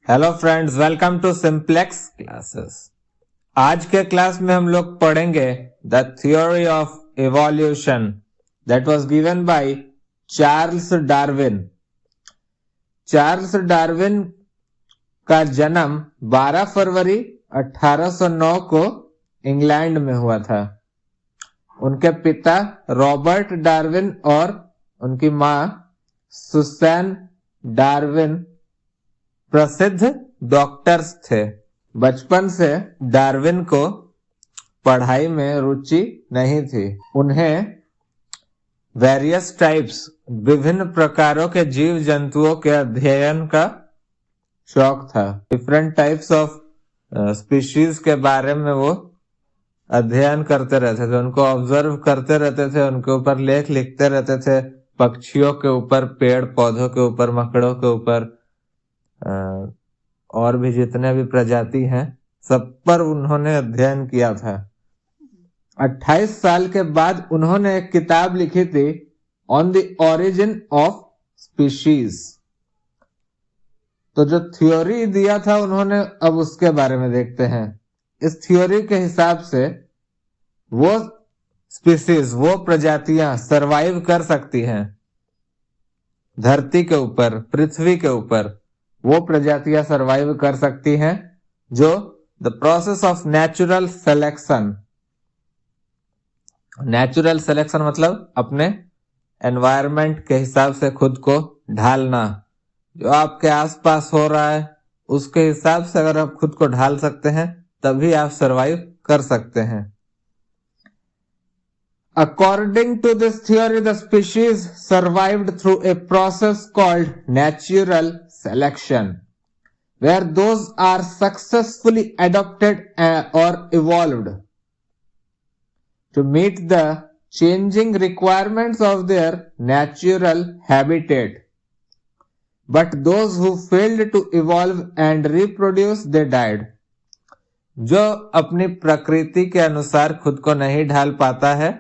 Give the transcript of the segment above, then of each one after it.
Hello friends, welcome to simplex classes. आज के class में हम लोग पढ़ेंगे the theory of evolution that was given by Charles Darwin. Charles Darwin का जन्म 12 फरवरी 1809 को इंग्लैंड में हुआ था। उनके पिता रॉबर्ट डार्विन और उनकी मां सुसैन डार्विन प्रसिद्ध डॉक्टर्स थे। बचपन से डार्विन को पढ़ाई में रुचि नहीं थी। उन्हें वेरियस टाइप्स विभिन्न प्रकारों के जीव जंतुओं के अध्ययन का शौक था। डिफरेंट टाइप्स ऑफ स्पीशीज के बारे में वो अध्ययन करते रहते थे, उनको ऑब्जर्व करते रहते थे, उनके ऊपर लेख लिखते रहते थे। पक्षियों के ऊपर, पेड़ पौधों के ऊपर, मकड़ों के ऊपर और भी जितने भी प्रजाति हैं सब पर उन्होंने अध्ययन किया था। 28 साल के बाद उन्होंने एक किताब लिखी थी on the origin of species. तो जो थ्योरी दिया था उन्होंने, अब उसके बारे में देखते हैं। इस थ्योरी के हिसाब से वो स्पीशीज, वो प्रजातियां सरवाइव कर सकती हैं धरती के ऊपर, पृथ्वी के ऊपर। वो प्रजातियां सरवाइव कर सकती हैं जो the process of natural selection. Natural selection मतलब अपने एनवायरनमेंट के हिसाब से खुद को ढालना। जो आपके आसपास हो रहा है उसके हिसाब से अगर आप खुद को ढाल सकते हैं तभी आप सरवाइव कर सकते हैं। According to this theory, the species survived through a process called natural selection, where those are successfully adopted or evolved to meet the changing requirements of their natural habitat. But those who failed to evolve and reproduce, they died. जो अपनी प्रकृति के अनुसार खुद को नहीं ढाल पाता है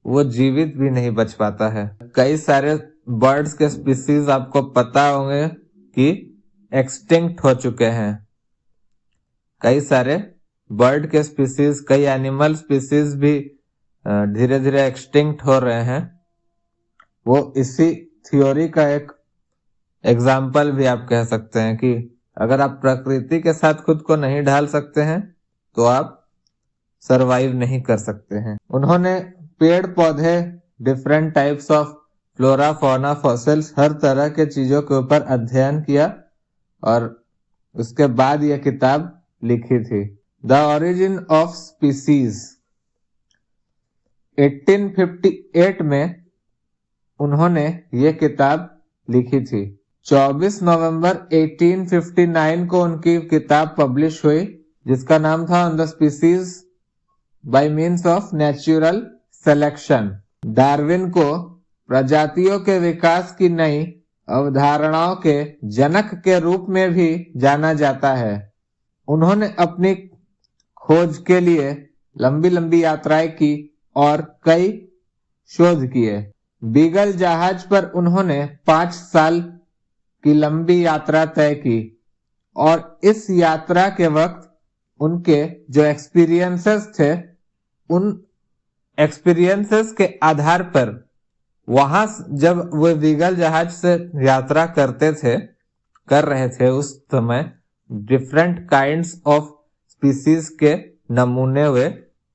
वो जीवित भी नहीं बच पाता है। कई सारे बर्ड्स के स्पीसीज आपको पता होंगे कि एक्सटिंक्ट हो चुके हैं। कई सारे बर्ड के स्पीसीज, कई एनिमल स्पीसीज भी धीरे धीरे एक्सटिंक्ट हो रहे हैं। वो इसी थ्योरी का एक एग्जाम्पल भी आप कह सकते हैं कि अगर आप प्रकृति के साथ खुद को नहीं ढाल सकते हैं तो आप सरवाइव नहीं कर सकते हैं। उन्होंने पेड़ पौधे, different types of flora, fauna, fossils, हर तरह के चीजों के ऊपर अध्ययन किया और उसके बाद यह किताब लिखी थी, द ओरिजिन ऑफ स्पीसीज। 1858 में उन्होंने ये किताब लिखी थी। 24 नवंबर 1859 को उनकी किताब पब्लिश हुई जिसका नाम था on the species bye means of natural selection. Darwin को प्रजातियों के विकास की नई अवधारणाओं के जनक के रूप में भी जाना जाता है। उन्होंने अपनी खोज के लिए लंबी लंबी यात्राएं की और कई शोध किए। बीगल जहाज पर उन्होंने 5 साल की लंबी यात्रा तय की और इस यात्रा के वक्त उनके जो एक्सपीरियंसेस थे, उन एक्सपीरियंसेस के आधार पर वहां जब वो बीगल जहाज से यात्रा कर रहे थे उस समय डिफरेंट काइंड्स ऑफ स्पीसीज के नमूने वे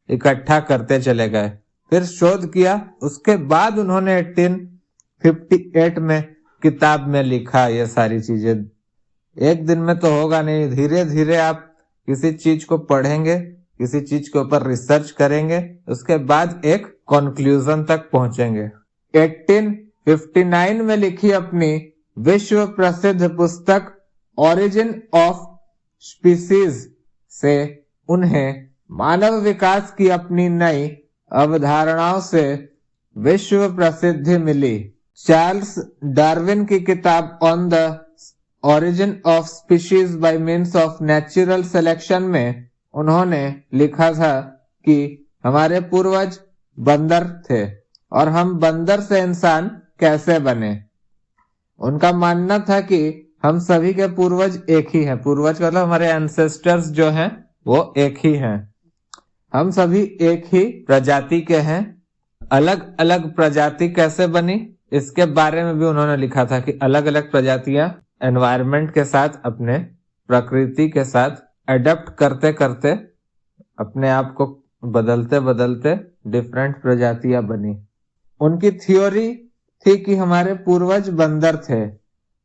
इकट्ठा करते चले गए, फिर शोध किया। उसके बाद उन्होंने 1858 में किताब में लिखा ये सारी चीजें। एक दिन में तो होगा नहीं, धीरे धीरे आप किसी चीज को पढ़ेंगे, किसी चीज के ऊपर रिसर्च करेंगे, उसके बाद एक कंक्लूजन तक पहुंचेंगे। 1859 में लिखी अपनी विश्व प्रसिद्ध पुस्तक ओरिजिन ऑफ स्पीसीज से उन्हें मानव विकास की अपनी नई अवधारणाओं से विश्व प्रसिद्धि मिली। चार्ल्स डार्विन की किताब on the origin of species bye means of natural selection में उन्होंने लिखा था कि हमारे पूर्वज बंदर थे और हम बंदर से इंसान कैसे बने। उनका मानना था कि हम सभी के पूर्वज एक ही हैं। पूर्वज मतलब हमारे एंसेस्टर्स जो हैं वो एक ही हैं। हम सभी एक ही प्रजाति के हैं। अलग अलग प्रजाति कैसे बनी इसके बारे में भी उन्होंने लिखा था कि अलग अलग प्रजातियां एनवायरनमेंट के साथ, अपने प्रकृति के साथ अडेप्ट करते करते अपने आप को बदलते बदलते डिफरेंट प्रजातियां बनी। उनकी थ्योरी थी कि हमारे पूर्वज बंदर थे,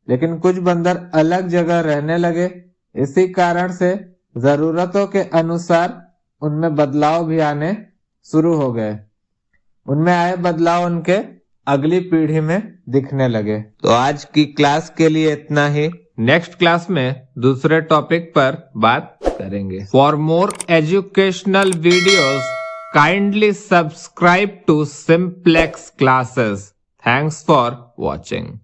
लेकिन कुछ बंदर अलग जगह रहने लगे। इसी कारण से जरूरतों के अनुसार उनमें बदलाव भी आने शुरू हो गए। उनमें आए बदलाव उनके अगली पीढ़ी में दिखने लगे। तो आज की क्लास के लिए इतना ही। नेक्स्ट क्लास में दूसरे टॉपिक पर बात करेंगे। For more educational videos kindly subscribe to simplex classes. Thanks for watching.